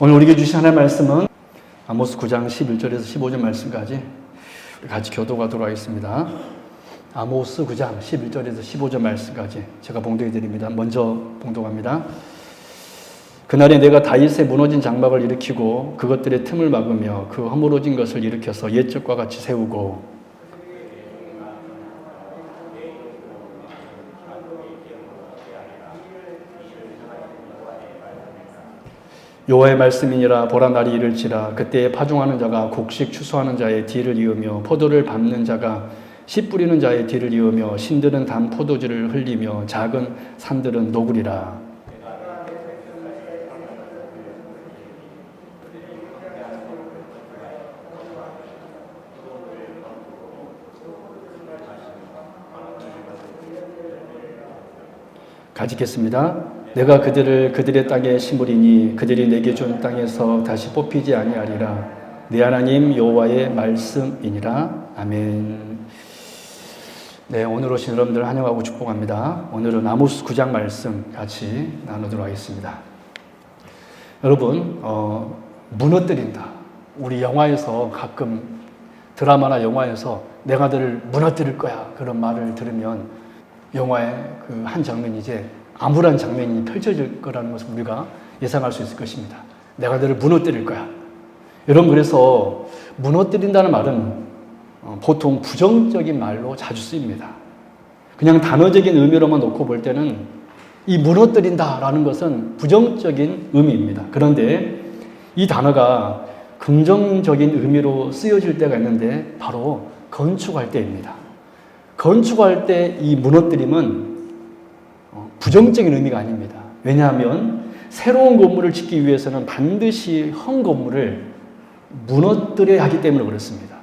오늘 우리에게 주신 하나님의 말씀은 아모스 9장 11절에서 15절 말씀까지 같이 교도하도록 하겠습니다. 아모스 9장 11절에서 15절 말씀까지 제가 봉독해 드립니다. 먼저 봉독합니다. 그날에 내가 다윗의 무너진 장막을 일으키고 그것들의 틈을 막으며 그 허물어진 것을 일으켜서 옛적과 같이 세우고 여호와의 말씀이니라. 보라 날이 이를지라. 그때에 파종하는 자가 곡식 추수하는 자의 뒤를 이으며 포도를 밟는 자가 씨 뿌리는 자의 뒤를 이으며 신들은 단 포도주를 흘리며 작은 산들은 녹으리라. 가지겠습니다. 내가 그들의 땅에 심으리니 그들이 내게 준 땅에서 다시 뽑히지 아니하리라. 내 하나님 여호와의 말씀이니라. 아멘. 네, 오늘 오신 여러분들 환영하고 축복합니다. 오늘은 아모스 9장 말씀 같이 나누도록 하겠습니다. 여러분, 무너뜨린다. 우리 영화에서 가끔 드라마나 영화에서 내가 너를 무너뜨릴 거야 그런 말을 들으면 영화의 그 한 장면이 이제 암울한 장면이 펼쳐질 거라는 것을 우리가 예상할 수 있을 것입니다. 내가 너를 무너뜨릴 거야. 여러분, 그래서 무너뜨린다는 말은 보통 부정적인 말로 자주 쓰입니다. 그냥 단어적인 의미로만 놓고 볼 때는 이 무너뜨린다라는 것은 부정적인 의미입니다. 그런데 이 단어가 긍정적인 의미로 쓰여질 때가 있는데 바로 건축할 때입니다. 건축할 때 이 무너뜨림은 부정적인 의미가 아닙니다. 왜냐하면 새로운 건물을 짓기 위해서는 반드시 한 건물을 무너뜨려야 하기 때문에 그렇습니다.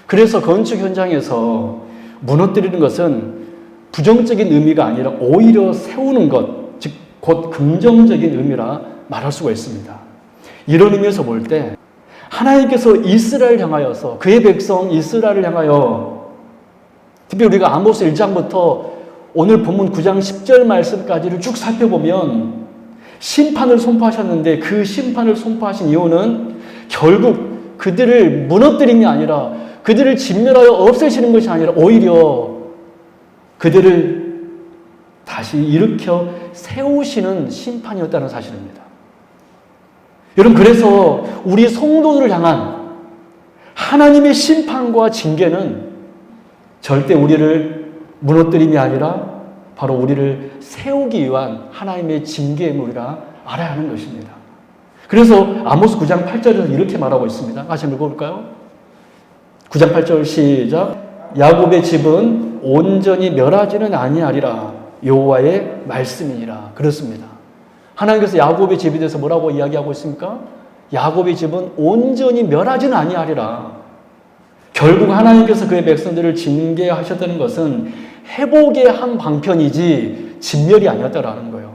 그래서 건축 현장에서 무너뜨리는 것은 부정적인 의미가 아니라 오히려 세우는 것, 즉 곧 긍정적인 의미라 말할 수가 있습니다. 이런 의미에서 볼 때 하나님께서 이스라엘을 향하여서 그의 백성 이스라엘을 향하여 특히 우리가 아모스 1장부터 오늘 본문 9장 10절 말씀까지를 쭉 살펴보면 심판을 선포하셨는데 그 심판을 선포하신 이유는 결국 그들을 무너뜨린 게 아니라 그들을 진멸하여 없애시는 것이 아니라 오히려 그들을 다시 일으켜 세우시는 심판이었다는 사실입니다. 여러분, 그래서 우리 성도들을 향한 하나님의 심판과 징계는 절대 우리를 무너뜨림이 아니라 바로 우리를 세우기 위한 하나님의 징계임을 우리가 알아야 하는 것입니다. 그래서 아모스 9장 8절에서 이렇게 말하고 있습니다. 다시 한번 읽어볼까요? 9장 8절 시작. 야곱의 집은 온전히 멸하지는 아니하리라. 여호와의 말씀이니라. 그렇습니다. 하나님께서 야곱의 집에 대해서 뭐라고 이야기하고 있습니까? 야곱의 집은 온전히 멸하지는 아니하리라. 결국 하나님께서 그의 백성들을 징계하셨다는 것은 회복의 한 방편이지 진멸이 아니었다라는 거예요.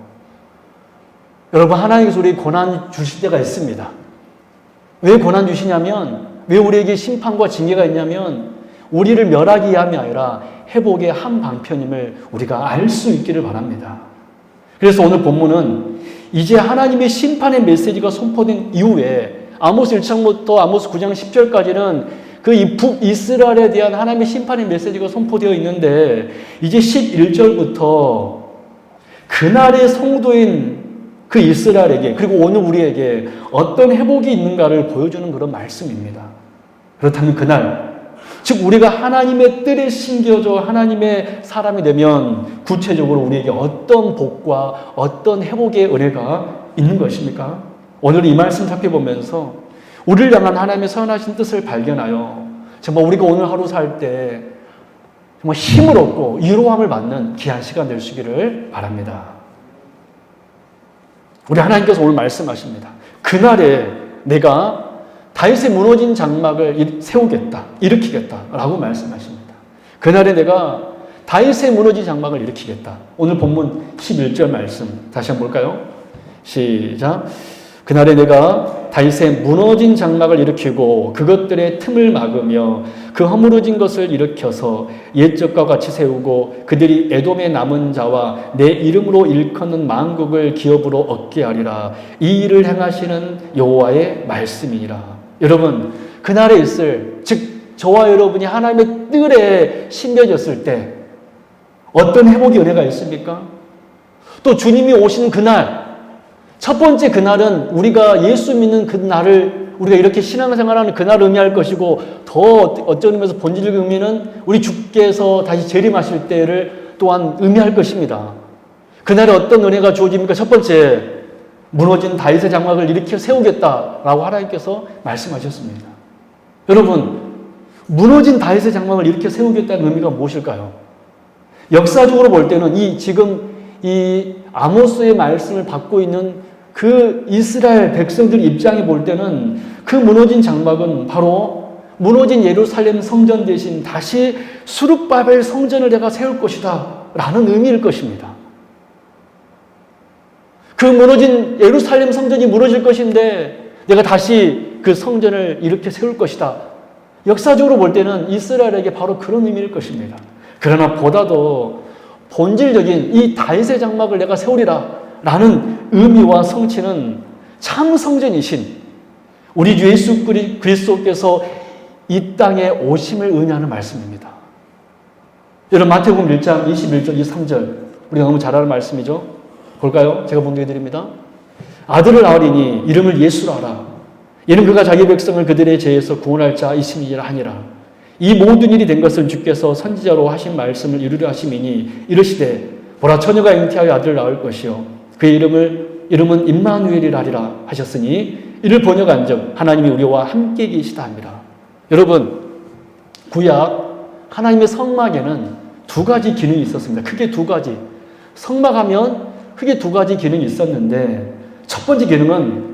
여러분, 하나님께서 우리에게 고난 주실 때가 있습니다. 왜 고난 주시냐면, 왜 우리에게 심판과 징계가 있냐면 우리를 멸하기 위함이 아니라 회복의 한 방편임을 우리가 알 수 있기를 바랍니다. 그래서 오늘 본문은 이제 하나님의 심판의 메시지가 선포된 이후에 아모스 1장부터 아모스 9장 10절까지는 그 북이스라엘에 대한 하나님의 심판의 메시지가 선포되어 있는데 이제 11절부터 그날의 성도인 그 이스라엘에게 그리고 오늘 우리에게 어떤 회복이 있는가를 보여주는 그런 말씀입니다. 그렇다면 그날, 즉 우리가 하나님의 뜰에 심겨져 하나님의 사람이 되면 구체적으로 우리에게 어떤 복과 어떤 회복의 은혜가 있는 것입니까? 오늘 이 말씀 살펴보면서 우리를 향한 하나님의 선하신 뜻을 발견하여 정말 우리가 오늘 하루 살 때 정말 힘을 얻고 위로함을 받는 귀한 시간 되시기를 바랍니다. 우리 하나님께서 오늘 말씀하십니다. 그날에 내가 다윗의 무너진 장막을 세우겠다, 일으키겠다라고 말씀하십니다. 그날에 내가 다윗의 무너진 장막을 일으키겠다. 오늘 본문 11절 말씀 다시 한번 볼까요? 시작. 그날에 내가 다윗의 무너진 장막을 일으키고 그것들의 틈을 막으며 그 허물어진 것을 일으켜서 옛적과 같이 세우고 그들이 에돔의 남은 자와 내 이름으로 일컫는 만국을 기업으로 얻게 하리라. 이 일을 행하시는 여호와의 말씀이니라. 여러분, 그날에 있을, 즉 저와 여러분이 하나님의 뜰에 심겨졌을 때 어떤 회복의 은혜가 있습니까? 또 주님이 오시는 그날, 첫 번째 그날은 우리가 예수 믿는 그날을 우리가 이렇게 신앙생활하는 그날을 의미할 것이고, 더 어떤 의미에서 본질적 의미는 우리 주께서 다시 재림하실 때를 또한 의미할 것입니다. 그날에 어떤 은혜가 주어집니까? 첫 번째, 무너진 다윗의 장막을 일으켜 세우겠다라고 하나님께서 말씀하셨습니다. 여러분, 무너진 다윗의 장막을 일으켜 세우겠다는 의미가 무엇일까요? 역사적으로 볼 때는 지금 이 아모스의 말씀을 받고 있는 그 이스라엘 백성들 입장에 볼 때는 그 무너진 장막은 바로 무너진 예루살렘 성전 대신 다시 수룹바벨 성전을 내가 세울 것이다 라는 의미일 것입니다. 그 무너진 예루살렘 성전이 무너질 것인데 내가 다시 그 성전을 이렇게 세울 것이다. 역사적으로 볼 때는 이스라엘에게 바로 그런 의미일 것입니다. 그러나 보다도 본질적인 이 다윗의 장막을 내가 세우리라 라는 의미와 성취는 참 성전이신 우리 주 예수 그리스도께서 이 땅에 오심을 의미하는 말씀입니다. 여러분, 마태복음 1장 21절 23절 우리가 너무 잘 아는 말씀이죠. 볼까요? 제가 봉독해 드립니다. 아들을 낳으리니 이름을 예수라 하라. 이는 그가 자기 백성을 그들의 죄에서 구원할 자이심이라 하니라. 이 모든 일이 된 것을 주께서 선지자로 하신 말씀을 이루려 하심이니 이르시되 보라 처녀가 잉태하여 아들을 낳을 것이요 그의 이름은 임마누엘이라 하리라 하셨으니 이를 번역한즉 하나님이 우리와 함께 계시다 합니다. 여러분, 구약 하나님의 성막에는 두 가지 기능이 있었습니다. 크게 두 가지. 성막하면 크게 두 가지 기능이 있었는데 첫 번째 기능은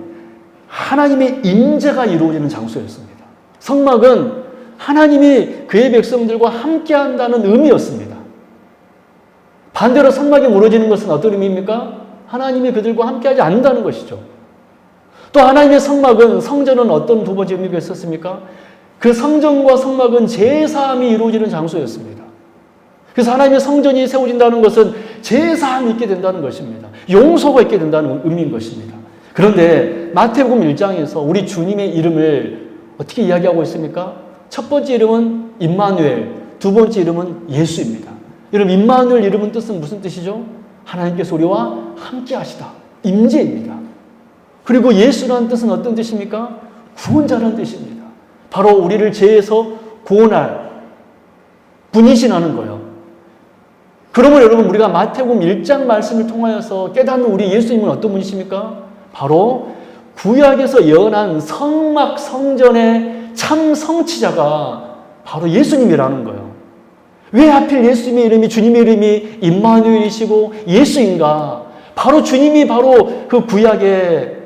하나님의 임재가 이루어지는 장소였습니다. 성막은 하나님이 그의 백성들과 함께한다는 의미였습니다. 반대로 성막이 무너지는 것은 어떤 의미입니까? 하나님이 그들과 함께하지 않는다는 것이죠. 또 하나님의 성막은, 성전은 어떤 두 번째 의미가 있었습니까? 그 성전과 성막은 제사함이 이루어지는 장소였습니다. 그래서 하나님의 성전이 세워진다는 것은 제사함이 있게 된다는 것입니다. 용서가 있게 된다는 의미인 것입니다. 그런데 마태복음 1장에서 우리 주님의 이름을 어떻게 이야기하고 있습니까? 첫 번째 이름은 임마누엘, 두 번째 이름은 예수입니다. 여러분, 임마누엘 이름은 뜻은 무슨 뜻이죠? 하나님께서 우리와 함께 하시다. 임재입니다. 그리고 예수라는 뜻은 어떤 뜻입니까? 구원자라는 뜻입니다. 바로 우리를 죄에서 구원할 분이시라는 거예요. 그러면 여러분, 우리가 마태복음 1장 말씀을 통하여서 깨닫는 우리 예수님은 어떤 분이십니까? 바로 구약에서 예언한 성막 성전의 참 성취자가 바로 예수님이라는 거예요. 왜 하필 예수님의 이름이, 주님의 이름이 임마누엘이시고 예수인가? 바로 주님이 바로 그 구약의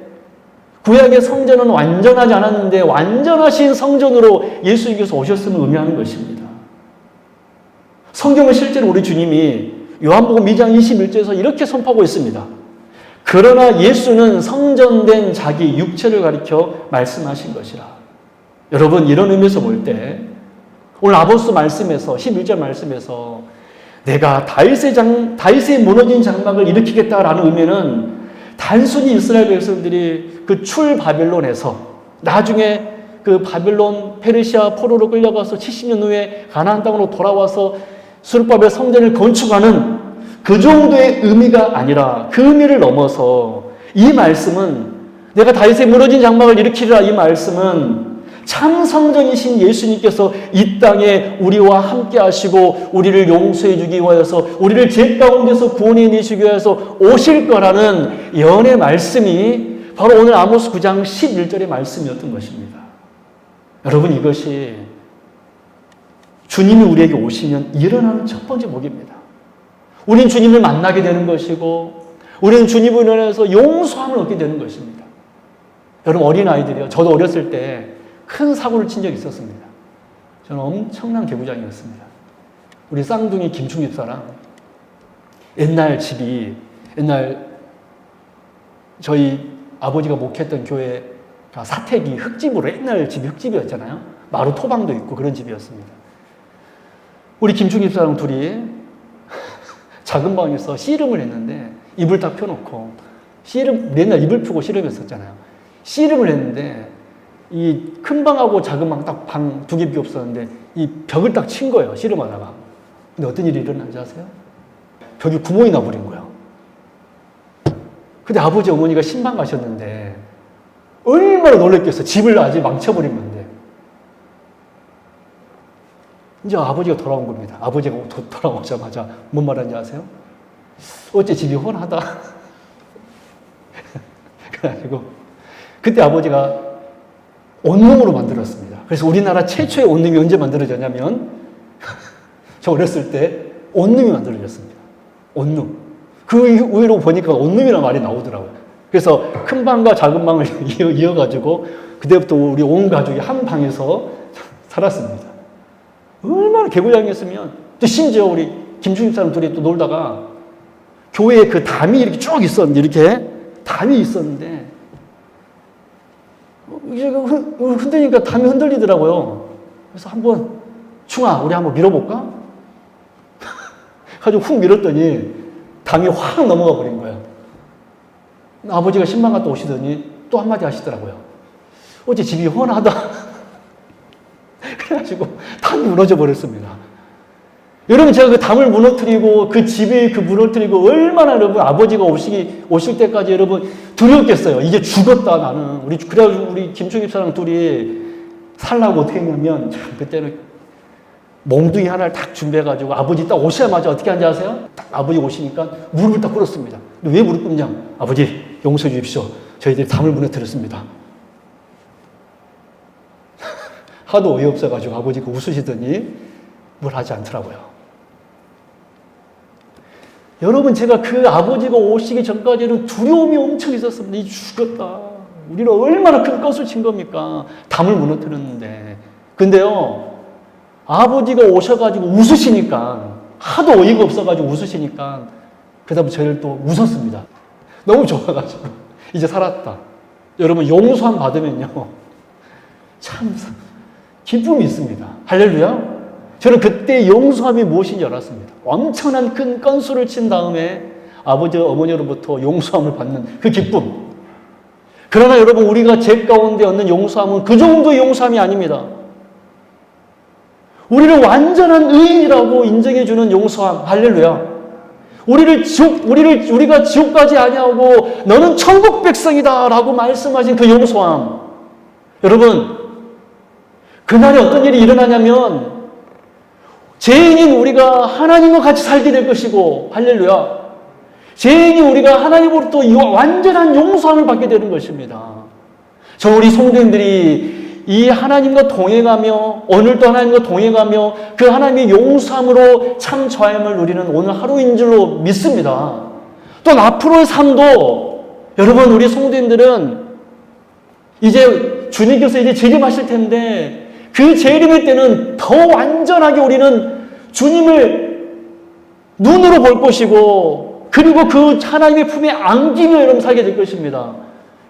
성전은 완전하지 않았는데 완전하신 성전으로 예수님께서 오셨음을 의미하는 것입니다. 성경은 실제로 우리 주님이 요한복음 2장 21절에서 이렇게 선포하고 있습니다. 그러나 예수는 성전된 자기 육체를 가리켜 말씀하신 것이라. 여러분, 이런 의미에서 볼 때 오늘 아모스 말씀에서 11절 말씀에서 내가 다윗의 무너진 장막을 일으키겠다라는 의미는 단순히 이스라엘 백성들이 그 출 바벨론에서 나중에 그 바벨론 페르시아 포로로 끌려가서 70년 후에 가나안 땅으로 돌아와서 수르바벨 성전을 건축하는 그 정도의 의미가 아니라 그 의미를 넘어서 이 말씀은 내가 다윗의 무너진 장막을 일으키리라, 이 말씀은 참 성전이신 예수님께서 이 땅에 우리와 함께 하시고 우리를 용서해 주기 위하여서 우리를 죄 가운데서 구원해 내시기 위해서 오실 거라는 예언의 말씀이 바로 오늘 아모스 9장 11절의 말씀이었던 것입니다. 여러분, 이것이 주님이 우리에게 오시면 일어나는 첫 번째 목입니다. 우린 주님을 만나게 되는 것이고 우리는 주님을 인해서 용서함을 얻게 되는 것입니다. 여러분, 어린아이들이요, 저도 어렸을 때 큰 사고를 친 적이 있었습니다. 저는 엄청난 개구장이었습니다. 우리 쌍둥이 김충 집사랑 옛날 저희 아버지가 목회했던 교회가 사택이 흙집으로, 옛날 집이 흙집이었잖아요. 마루 토방도 있고 그런 집이었습니다. 우리 김충 집사랑 둘이 작은 방에서 씨름을 했는데 이불 딱 펴놓고 맨날 이불 펴고 씨름했었잖아요. 씨름을 했는데 이 큰 방하고 작은 방 딱 방 두 개 비었었는데 이 벽을 딱 친 거예요. 씨름하다가. 근데 어떤 일이 일어난지 아세요? 벽에 구멍이 나버린 거예요. 근데 아버지 어머니가 신방 가셨는데 얼마나 놀랬겠어. 집을 아직 망쳐버린 건데. 이제 아버지가 돌아온 겁니다. 아버지가 돌아오자마자 뭔 말하는지 아세요? 어째 집이 훤하다. 그래가지고 그때 아버지가 온룸으로 만들었습니다. 그래서 우리나라 최초의 온룸이 언제 만들어졌냐면 저 어렸을 때 온룸이 만들어졌습니다. 온룸. 그 이후로 보니까 온룸이라는 말이 나오더라고요. 그래서 큰 방과 작은 방을 이어가지고 그때부터 우리 온 가족이 한 방에서 살았습니다. 얼마나 개고양이였으면 또 심지어 우리 김충집 사람 둘이 또 놀다가 교회에 그 담이 이렇게 쭉 있었는데 이렇게 담이 있었는데 이게 흔드니까 담이 흔들리더라고요. 그래서 한번 충아 우리 한번 밀어볼까? 가지고 훅 밀었더니 담이 확 넘어가 버린 거예요. 아버지가 신방 갔다 오시더니 또 한마디 하시더라고요. 어제 집이 훤하다. 그래가지고 담이 무너져 버렸습니다. 여러분 제가 그 담을 무너뜨리고 그 집에 그 무너뜨리고 얼마나 여러분 아버지가 오실 때까지 여러분 두려웠겠어요. 이제 죽었다 나는. 그래가지고 우리 김충집 사람 둘이 살라고 어떻게 했냐면 참 그때는 몽둥이 하나를 딱 준비해가지고 아버지 딱 오시자마자 어떻게 하는지 아세요? 딱 아버지 오시니까 무릎을 딱 꿇었습니다. 왜 무릎 꿇냐? 아버지 용서해 주십시오. 저희들이 담을 무너뜨렸습니다. 하도 어이없어가지고 아버지가 웃으시더니 뭘 하지 않더라고요. 여러분 제가 그 아버지가 오시기 전까지는 두려움이 엄청 있었습니다. 이 죽었다. 우리는 얼마나 큰 것을 친 겁니까? 담을 무너뜨렸는데. 근데요. 아버지가 오셔가지고 웃으시니까 하도 어이가 없어가지고 웃으시니까 그다음부터 저희를 또 웃었습니다. 너무 좋아가지고 이제 살았다. 여러분 용서함 받으면요. 참 기쁨이 있습니다. 할렐루야. 저는 그때 용서함이 무엇인지 알았습니다. 엄청난 큰 건수를 친 다음에 아버지, 어머니로부터 용서함을 받는 그 기쁨. 그러나 여러분 우리가 죄 가운데 얻는 용서함은 그 정도의 용서함이 아닙니다. 우리를 완전한 의인이라고 인정해주는 용서함. 할렐루야. 우리가 지옥 가지 아니하고 너는 천국 백성이다 라고 말씀하신 그 용서함. 여러분, 그날에 어떤 일이 일어나냐면 죄인인 우리가 하나님과 같이 살게 될 것이고, 할렐루야. 죄인인 우리가 하나님으로부터 완전한 용서함을 받게 되는 것입니다. 저 우리 성도님들이 이 하나님과 동행하며 오늘도 하나님과 동행하며 그 하나님의 용서함으로 참 저함을 누리는 오늘 하루인 줄로 믿습니다. 또 앞으로의 삶도 여러분 우리 성도님들은 이제 주님께서 이제 재림하실 텐데 그 재림의 때는 더 완전하게 우리는 주님을 눈으로 볼 것이고 그리고 그 하나님의 품에 안기며 여러분 살게 될 것입니다.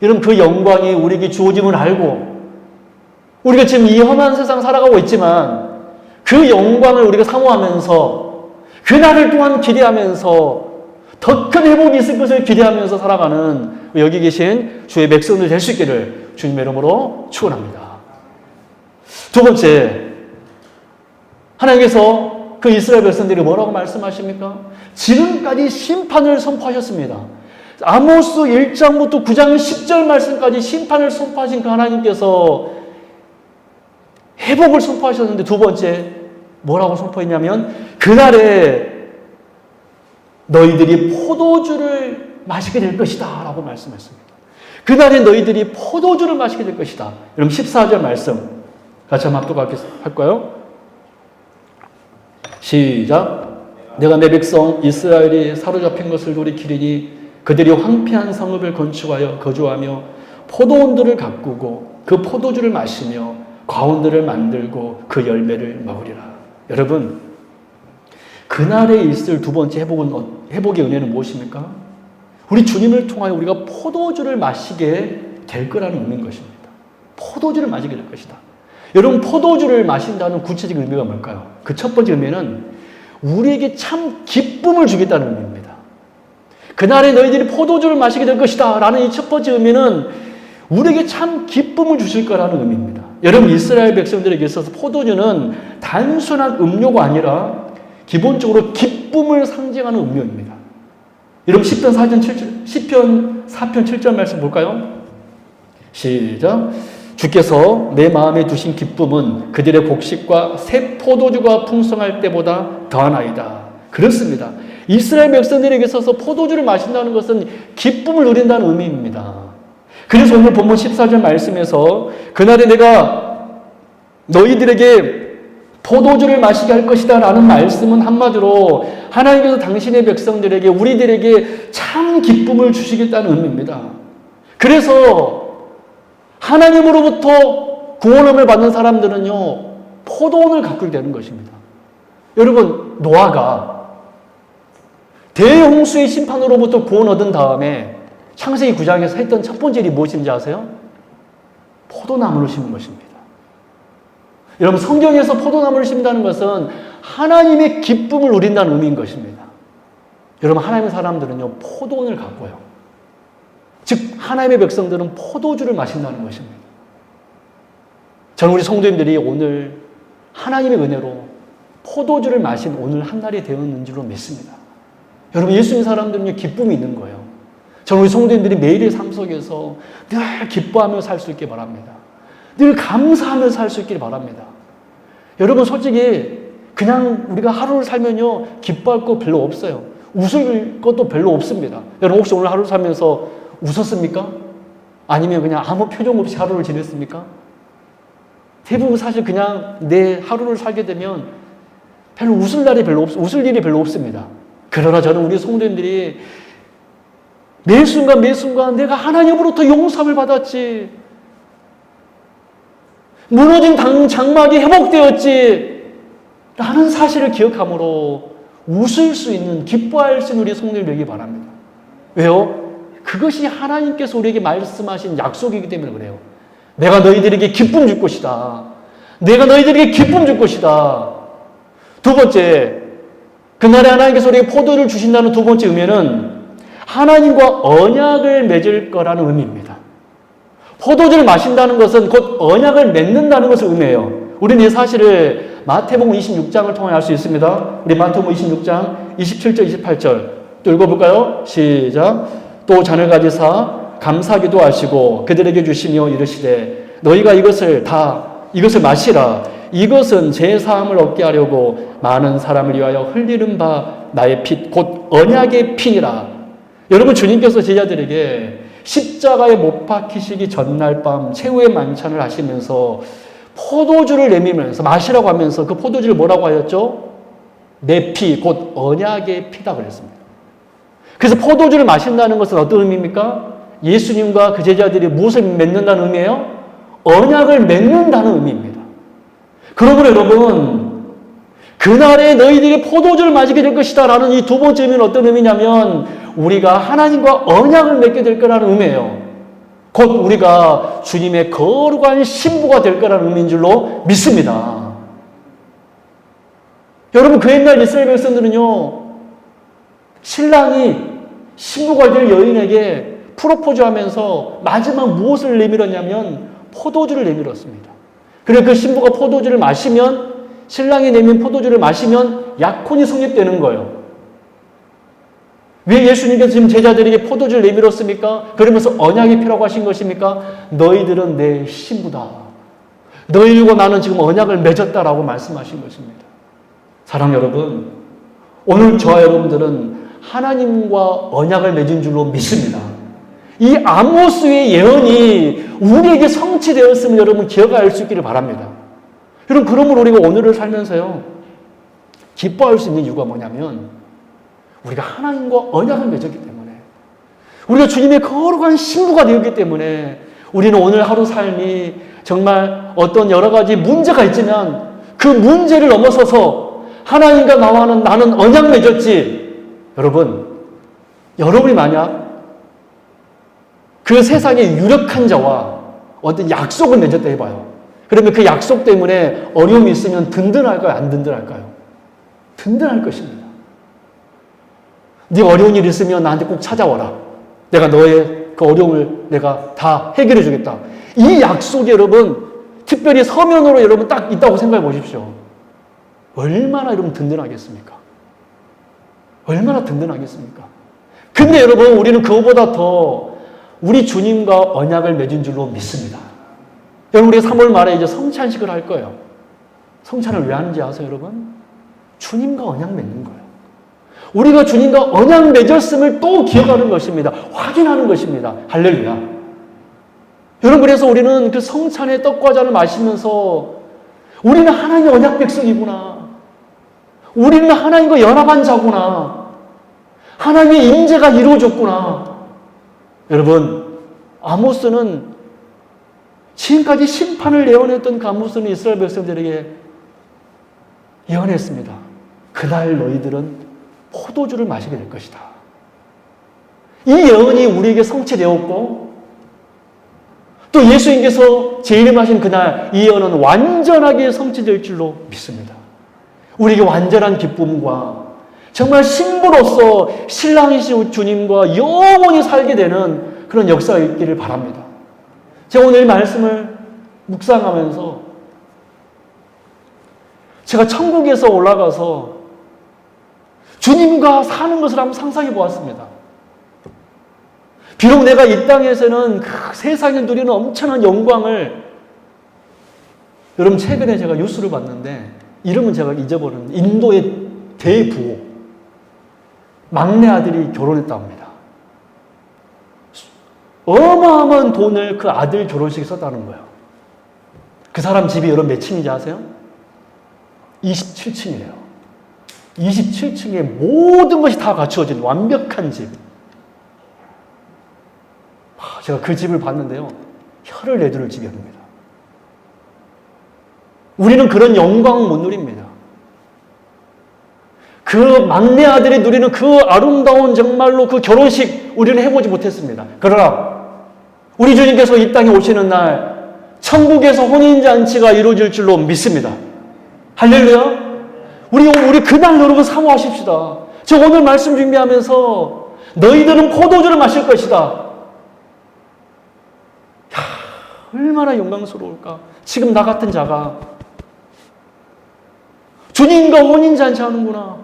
여러분 그 영광이 우리에게 주어짐을 알고 우리가 지금 이 험한 세상 살아가고 있지만 그 영광을 우리가 사모하면서 그날을 또한 기대하면서 더 큰 회복이 있을 것을 기대하면서 살아가는 여기 계신 주의 백성들 될 수 있기를 주님의 이름으로 축원합니다. 두 번째, 하나님께서 그 이스라엘 백성들이 뭐라고 말씀하십니까? 지금까지 심판을 선포하셨습니다. 아모스 1장부터 9장 10절 말씀까지 심판을 선포하신 그 하나님께서 회복을 선포하셨는데 두 번째 뭐라고 선포했냐면 그날에 너희들이 포도주를 마시게 될 것이다 라고 말씀했습니다. 그날에 너희들이 포도주를 마시게 될 것이다. 여러분 14절 말씀 같이 한번 합독할까요? 시작. 내가 내 백성 이스라엘이 사로잡힌 것을 돌이키리니 그들이 황폐한 성읍을 건축하여 거주하며 포도원들을 가꾸고 그 포도주를 마시며 과원들을 만들고 그 열매를 먹으리라. 여러분 그날에 있을 두 번째 회복의 은혜는 무엇입니까? 우리 주님을 통하여 우리가 포도주를 마시게 될 거라는 의미인 것입니다. 포도주를 마시게 될 것이다. 여러분, 포도주를 마신다는 구체적인 의미가 뭘까요? 그 첫 번째 의미는 우리에게 참 기쁨을 주겠다는 의미입니다. 그날에 너희들이 포도주를 마시게 될 것이다 라는 이 첫 번째 의미는 우리에게 참 기쁨을 주실 거라는 의미입니다. 여러분, 이스라엘 백성들에게 있어서 포도주는 단순한 음료가 아니라 기본적으로 기쁨을 상징하는 음료입니다. 여러분, 시편 4편 7절 말씀 볼까요? 시작. 주께서 내 마음에 두신 기쁨은 그들의 곡식과 새 포도주가 풍성할 때보다 더하나이다. 그렇습니다. 이스라엘 백성들에게 있어서 포도주를 마신다는 것은 기쁨을 누린다는 의미입니다. 그래서 오늘 본문 14절 말씀에서 그날에 내가 너희들에게 포도주를 마시게 할 것이다 라는 말씀은 한마디로 하나님께서 당신의 백성들에게, 우리들에게 참 기쁨을 주시겠다는 의미입니다. 그래서 하나님으로부터 구원함을 받는 사람들은요, 포도원을 가꾸게 되는 것입니다. 여러분, 노아가 대홍수의 심판으로부터 구원 얻은 다음에 창세기 9장에서 했던 첫 번째 일이 무엇인지 아세요? 포도나무를 심은 것입니다. 여러분, 성경에서 포도나무를 심는다는 것은 하나님의 기쁨을 누린다는 의미인 것입니다. 여러분, 하나님의 사람들은요, 포도원을 가꿔요. 즉, 하나님의 백성들은 포도주를 마신다는 것입니다. 저는 우리 성도님들이 오늘 하나님의 은혜로 포도주를 마신 오늘 한 날이 되었는 줄로 믿습니다. 여러분, 예수 믿는 사람들은요, 기쁨이 있는 거예요. 저는 우리 성도님들이 매일의 삶 속에서 늘 기뻐하며 살 수 있길 바랍니다. 늘 감사하며 살 수 있길 바랍니다. 여러분, 솔직히 그냥 우리가 하루를 살면요, 기뻐할 거 별로 없어요. 웃을 것도 별로 없습니다. 여러분, 혹시 오늘 하루 살면서 웃었습니까? 아니면 그냥 아무 표정 없이 하루를 지냈습니까? 대부분 사실 그냥 내 하루를 살게 되면 별로 웃을 일이 별로 없습니다. 그러나 저는 우리 성도님들이 매 순간 매 순간 내가 하나님으로부터 용서함을 받았지, 무너진 장막이 회복되었지 라는 사실을 기억함으로 웃을 수 있는, 기뻐할 수 있는 우리 성도님 되기 바랍니다. 왜요? 그것이 하나님께서 우리에게 말씀하신 약속이기 때문에 그래요. 내가 너희들에게 기쁨 줄 것이다. 내가 너희들에게 기쁨 줄 것이다. 두 번째, 그날에 하나님께서 우리에게 포도를 주신다는 두 번째 의미는 하나님과 언약을 맺을 거라는 의미입니다. 포도주를 마신다는 것은 곧 언약을 맺는다는 것을 의미해요. 우리는 이 사실을 마태복음 26장을 통해 알 수 있습니다. 우리 마태복음 26장 27절 28절 또 읽어볼까요? 시작. 또 잔을 가지사 감사기도 하시고 그들에게 주시며 이르시되 너희가 이것을 마시라. 이것은 제 사함을 얻게 하려고 많은 사람을 위하여 흘리는 바 나의 피 곧 언약의 피니라. 여러분, 주님께서 제자들에게 십자가에 못 박히시기 전날 밤 최후의 만찬을 하시면서 포도주를 내밀면서 마시라고 하면서 그 포도주를 뭐라고 하였죠? 내 피 곧 언약의 피다 그랬습니다. 그래서 포도주를 마신다는 것은 어떤 의미입니까? 예수님과 그 제자들이 무엇을 맺는다는 의미예요? 언약을 맺는다는 의미입니다. 그러므로 여러분, 그날에 너희들이 포도주를 마시게 될 것이다 라는 이 두 번째 의미는 어떤 의미냐면 우리가 하나님과 언약을 맺게 될 거라는 의미예요. 곧 우리가 주님의 거룩한 신부가 될 거라는 의미인 줄로 믿습니다. 여러분, 그 옛날 이스라엘 백성들은요, 신랑이 신부가 될 여인에게 프로포즈하면서 마지막 무엇을 내밀었냐면 포도주를 내밀었습니다. 그래서 그 신부가 포도주를 마시면, 신랑이 내민 포도주를 마시면 약혼이 성립되는 거예요. 왜 예수님께서 지금 제자들에게 포도주를 내밀었습니까? 그러면서 언약이 필요하고 하신 것입니까? 너희들은 내 신부다. 너희들과 나는 지금 언약을 맺었다라고 말씀하신 것입니다. 사랑 여러분, 오늘 저와 여러분들은 하나님과 언약을 맺은 줄로 믿습니다. 이 아모스의 예언이 우리에게 성취되었음을 여러분 기억할 수 있기를 바랍니다. 여러분, 그러므로 우리가 오늘을 살면서요, 기뻐할 수 있는 이유가 뭐냐면 우리가 하나님과 언약을 맺었기 때문에, 우리가 주님의 거룩한 신부가 되었기 때문에 우리는 오늘 하루 삶이 정말 어떤 여러 가지 문제가 있지만 그 문제를 넘어서서 하나님과 나는 언약 맺었지. 여러분이 만약 그 세상의 유력한 자와 어떤 약속을 맺었다 해봐요. 그러면 그 약속 때문에 어려움이 있으면 든든할까요? 안 든든할까요? 든든할 것입니다. 네 어려운 일 있으면 나한테 꼭 찾아와라. 내가 너의 그 어려움을 내가 다 해결해 주겠다. 이 약속이 여러분, 특별히 서면으로 여러분 딱 있다고 생각해 보십시오. 얼마나 여러분 든든하겠습니까? 얼마나 든든하겠습니까? 근데 여러분, 우리는 그거보다 더 우리 주님과 언약을 맺은 줄로 믿습니다. 여러분, 우리가 3월 말에 이제 성찬식을 할 거예요. 성찬을 왜 하는지 아세요, 여러분? 주님과 언약 맺는 거예요. 우리가 주님과 언약 맺었음을 또 기억하는 것입니다. 확인하는 것입니다. 할렐루야. 여러분, 그래서 우리는 그 성찬의 떡과 잔을 마시면서 우리는 하나님의 언약 백성이구나. 우리는 하나님과 연합한 자구나. 하나님의 임재가 이루어졌구나. 여러분, 아모스는 지금까지 심판을 예언했던 그 아모스는 이스라엘 백성들에게 예언했습니다. 그날 너희들은 포도주를 마시게 될 것이다. 이 예언이 우리에게 성취되었고, 또 예수님께서 재림하신 그날 이 예언은 완전하게 성취될 줄로 믿습니다. 우리에게 완전한 기쁨과 정말 신부로서 신랑이신 주님과 영원히 살게 되는 그런 역사가 있기를 바랍니다. 제가 오늘 이 말씀을 묵상하면서 제가 천국에서 올라가서 주님과 사는 것을 한번 상상해 보았습니다. 비록 내가 이 땅에서는 그 세상에 누리는 엄청난 영광을, 여러분 최근에 제가 뉴스를 봤는데 이름은 제가 잊어버렸는데 인도의 대부호 막내 아들이 결혼했다고 합니다. 어마어마한 돈을 그 아들 결혼식에 썼다는 거예요. 그 사람 집이 여러분 몇 층인지 아세요? 27층이래요. 27층에 모든 것이 다 갖추어진 완벽한 집. 제가 그 집을 봤는데요. 혀를 내두를 지경입니다. 우리는 그런 영광을 못 누립니다. 그 막내 아들이 누리는 그 아름다운 정말로 그 결혼식 우리는 해보지 못했습니다. 그러나 우리 주님께서 이 땅에 오시는 날 천국에서 혼인잔치가 이루어질 줄로 믿습니다. 할렐루야. 우리 그날 여러분 사모하십시다. 저 오늘 말씀 준비하면서 너희들은 포도주를 마실 것이다. 야, 얼마나 영광스러울까. 지금 나 같은 자가 주님과 혼인잔치 하는구나.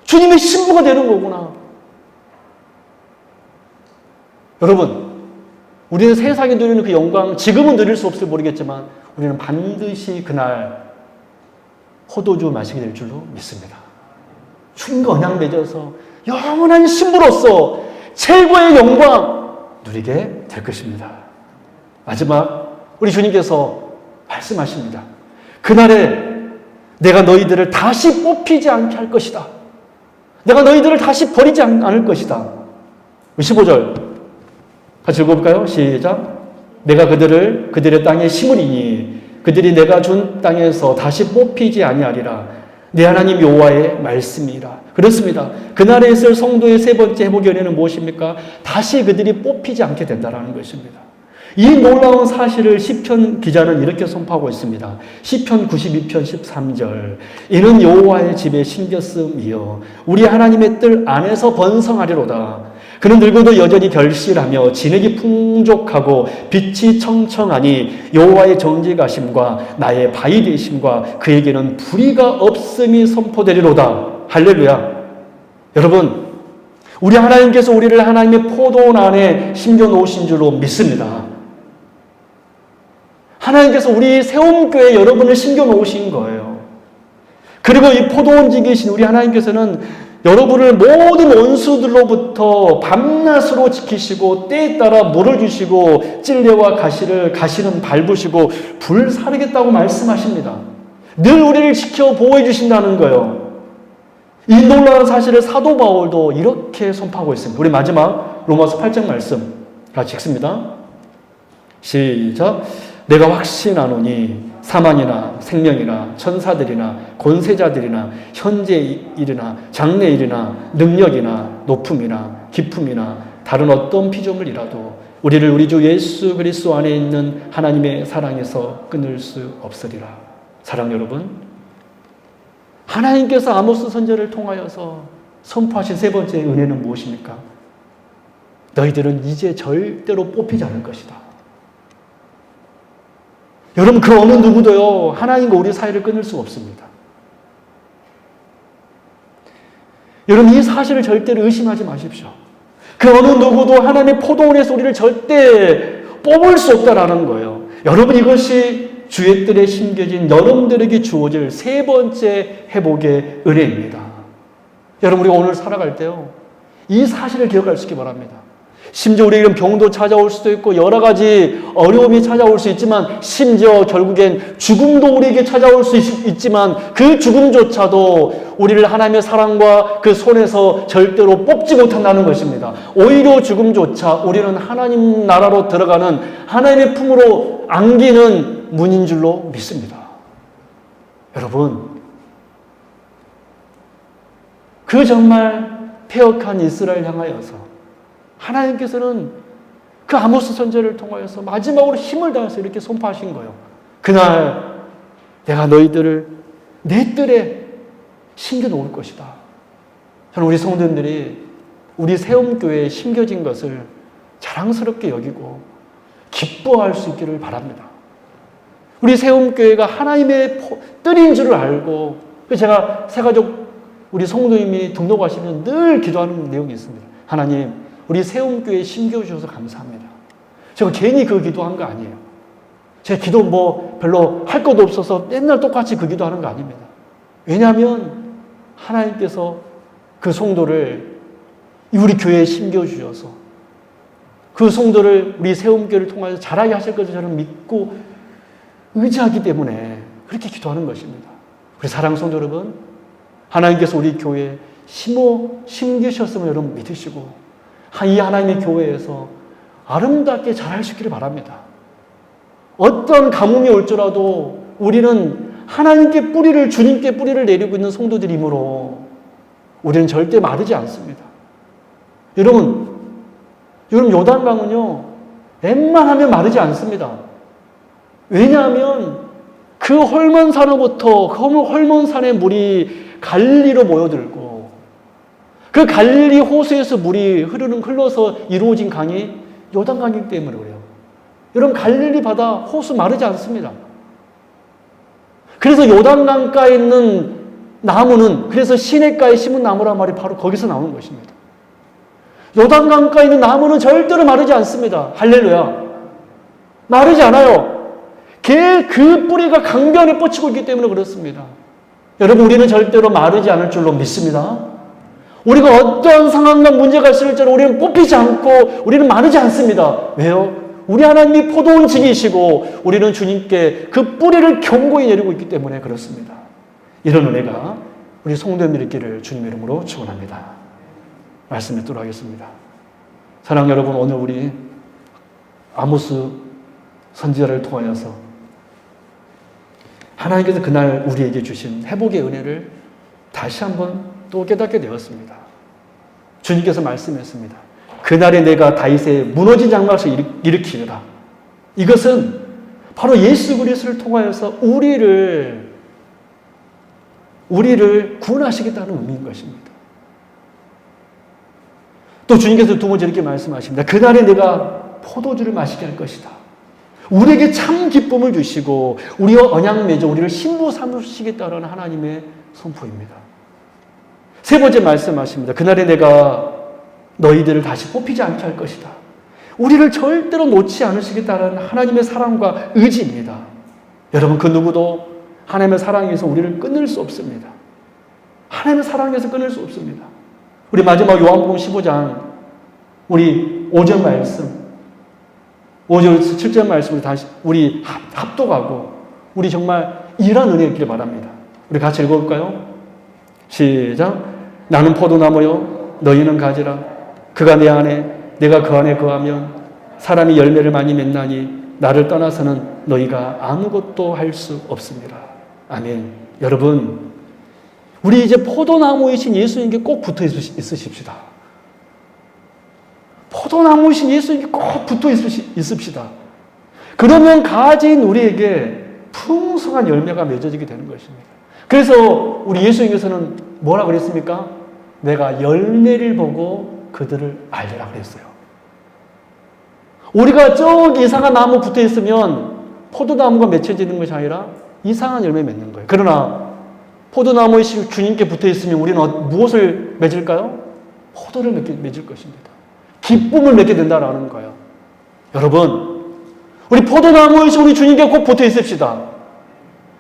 주님의 신부가 되는 거구나. 여러분, 우리는 세상에 누리는 그 영광 지금은 누릴 수 없을지 모르겠지만 우리는 반드시 그날 포도주 마시게 될 줄로 믿습니다. 주님과 언약 맺어서 영원한 신부로서 최고의 영광 누리게 될 것입니다. 마지막 우리 주님께서 말씀하십니다. 그날에 내가 너희들을 다시 뽑히지 않게 할 것이다. 내가 너희들을 다시 버리지 않을 것이다. 15절 같이 읽어볼까요? 시작. 내가 그들의 땅에 심으리니 그들이 내가 준 땅에서 다시 뽑히지 아니하리라. 내 하나님 여호와의 말씀이라. 그렇습니다. 그날에 있을 성도의 세 번째 회복 연회는 무엇입니까? 다시 그들이 뽑히지 않게 된다는 것입니다. 이 놀라운 사실을 시편 기자는 이렇게 선포하고 있습니다. 시편 92편 13절. 이는 여호와의 집에 심겼음이여 우리 하나님의 뜰 안에서 번성하리로다. 그는 늙어도 여전히 결실하며 진흙이 풍족하고 빛이 청청하니 여호와의 정직하심과 나의 바위 되심과 그에게는 불의가 없음이 선포되리로다. 할렐루야. 여러분, 우리 하나님께서 우리를 하나님의 포도원 안에 심겨놓으신 줄로 믿습니다. 하나님께서 우리 세움교회 여러분을 심겨놓으신 거예요. 그리고 이 포도원지에 계신 우리 하나님께서는 여러분을 모든 원수들로부터 밤낮으로 지키시고 때에 따라 물을 주시고 찔레와 가시는 밟으시고 불사르겠다고 말씀하십니다. 늘 우리를 지켜 보호해 주신다는 거예요. 이 놀라운 사실을 사도 바울도 이렇게 선포하고 있습니다. 우리 마지막 로마서 8장 말씀 같이 읽습니다. 시작. 내가 확신하노니 사망이나 생명이나 천사들이나 권세자들이나 현재 일이나 장래 일이나 능력이나 높음이나 깊음이나 다른 어떤 피조물이라도 우리를 우리 주 예수 그리스도 안에 있는 하나님의 사랑에서 끊을 수 없으리라. 사랑 여러분, 하나님께서 아모스 선지자를 통하여서 선포하신 세 번째 은혜는 무엇입니까? 너희들은 이제 절대로 뽑히지 않을 것이다. 여러분, 그 어느 누구도요, 하나님과 우리 사이를 끊을 수 없습니다. 여러분, 이 사실을 절대로 의심하지 마십시오. 그 어느 누구도 하나님의 포도원에서 우리를 절대 뽑을 수 없다라는 거예요. 여러분, 이것이 주의 뜰에 심겨진 여러분들에게 주어질 세 번째 회복의 은혜입니다. 여러분, 우리가 오늘 살아갈 때요, 이 사실을 기억할 수 있기 바랍니다. 심지어 우리에게는 병도 찾아올 수도 있고 여러 가지 어려움이 찾아올 수 있지만, 심지어 결국엔 죽음도 우리에게 찾아올 수 있지만 그 죽음조차도 우리를 하나님의 사랑과 그 손에서 절대로 뽑지 못한다는 것입니다. 오히려 죽음조차 우리는 하나님 나라로 들어가는, 하나님의 품으로 안기는 문인 줄로 믿습니다. 여러분, 그 정말 패역한 이스라엘 향하여서 하나님께서는 그 아모스 선지자를 통하여서 마지막으로 힘을 다해서 이렇게 선포하신 거예요. 그날 내가 너희들을 내 뜰에 심겨 놓을 것이다. 저는 우리 성도님들이 우리 세움교회에 심겨진 것을 자랑스럽게 여기고 기뻐할 수 있기를 바랍니다. 우리 세움교회가 하나님의 뜰인 줄을 알고, 제가 새가족 우리 성도님이 등록하시면 늘 기도하는 내용이 있습니다. 하나님, 우리 세움교회에 심겨주셔서 감사합니다. 제가 괜히 그 기도한 거 아니에요. 제 기도 별로 할 것도 없어서 맨날 똑같이 그 기도하는 거 아닙니다. 왜냐하면 하나님께서 그 성도를 우리 교회에 심겨주셔서 그 성도를 우리 세움교회를 통해서 자라게 하실 것을 저는 믿고 의지하기 때문에 그렇게 기도하는 것입니다. 우리 사랑 성도 여러분, 하나님께서 우리 교회에 심기셨음을 여러분 믿으시고 이 하나님의 교회에서 아름답게 자랄 수 있기를 바랍니다. 어떤 가뭄이 올지라도 우리는 하나님께 뿌리를, 주님께 뿌리를 내리고 있는 성도들이므로 우리는 절대 마르지 않습니다. 여러분 요단강은요, 웬만하면 마르지 않습니다. 왜냐하면 그 헐몬산으로부터, 그 헐몬산의 물이 갈릴리로 모여들고 그 갈릴리 호수에서 물이 흘러서 이루어진 강이 요단강이기 때문에 그래요. 여러분, 갈릴리 바다 호수 마르지 않습니다. 그래서 요단강가에 있는 나무는, 그래서 시냇가에 심은 나무란 말이 바로 거기서 나오는 것입니다. 요단강가에 있는 나무는 절대로 마르지 않습니다. 할렐루야. 마르지 않아요. 그 뿌리가 강변에 뻗치고 있기 때문에 그렇습니다. 여러분, 우리는 절대로 마르지 않을 줄로 믿습니다. 우리가 어떤 상황과 문제가 있을지라도 우리는 뽑히지 않고 우리는 마르지 않습니다. 왜요? 우리 하나님이 포도원 지기시고 우리는 주님께 그 뿌리를 견고히 내리고 있기 때문에 그렇습니다. 이런 은혜가 우리 성도님들 있기를 주님의 이름으로 축원합니다. 말씀 듣도록 하겠습니다. 사랑 여러분, 오늘 우리 아모스 선지자를 통하여서 하나님께서 그날 우리에게 주신 회복의 은혜를 다시 한번 또 깨닫게 되었습니다. 주님께서 말씀했습니다. 그날에 내가 다윗의 무너진 장막을 일으키리라. 이것은 바로 예수 그리스도를 통하여서 우리를 구원하시겠다는 의미인 것입니다. 또 주님께서 두 번째 이렇게 말씀하십니다. 그날에 내가 포도주를 마시게 할 것이다. 우리에게 참 기쁨을 주시고 우리와 언약 맺어 우리를 신부 삼으시겠다는 하나님의 선포입니다. 세 번째 말씀하십니다. 그날에 내가 너희들을 다시 뽑히지 않게 할 것이다. 우리를 절대로 놓지 않으시겠다는 하나님의 사랑과 의지입니다. 여러분, 그 누구도 하나님의 사랑에서 우리를 끊을 수 없습니다. 하나님의 사랑에서 끊을 수 없습니다. 우리 마지막 요한복음 15장 우리 5절 말씀, 5절 7절 말씀을 다시 우리 합독하고 우리 정말 이런 은혜 있기를 바랍니다. 우리 같이 읽어볼까요? 시작. 나는 포도나무요 너희는 가지라. 그가 내 안에 내가 그 안에 거하면 사람이 열매를 많이 맺나니 나를 떠나서는 너희가 아무것도 할 수 없습니다. 아멘. 여러분, 우리 이제 포도나무이신 예수님께 꼭 붙어 있으십시다. 포도나무신 예수님께 꼭 붙어 있읍시다. 그러면 가진 우리에게 풍성한 열매가 맺어지게 되는 것입니다. 그래서 우리 예수님께서는 뭐라 그랬습니까? 내가 열매를 보고 그들을 알리라 그랬어요. 우리가 저기 이상한 나무 붙어 있으면 포도나무가 맺혀지는 것이 아니라 이상한 열매 맺는 거예요. 그러나 포도나무에 주님께 붙어 있으면 우리는 무엇을 맺을까요? 포도를 맺을 것입니다. 기쁨을 맺게 된다라는 거예요. 여러분, 우리 포도나무에 우리 주님께 꼭 붙어 있읍시다.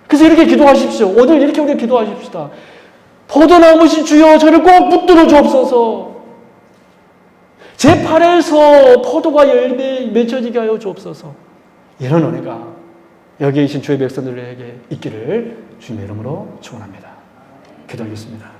그래서 이렇게 기도하십시오. 오늘 이렇게 우리 기도하십시다. 포도나무신 주여 저를 꼭 붙들어 주옵소서. 제 팔에서 포도가 열매 맺혀지게 하여 주옵소서. 이런 은혜가 여기 계신 주의 백성들에게 있기를 주님의 이름으로 축원합니다. 기도하겠습니다.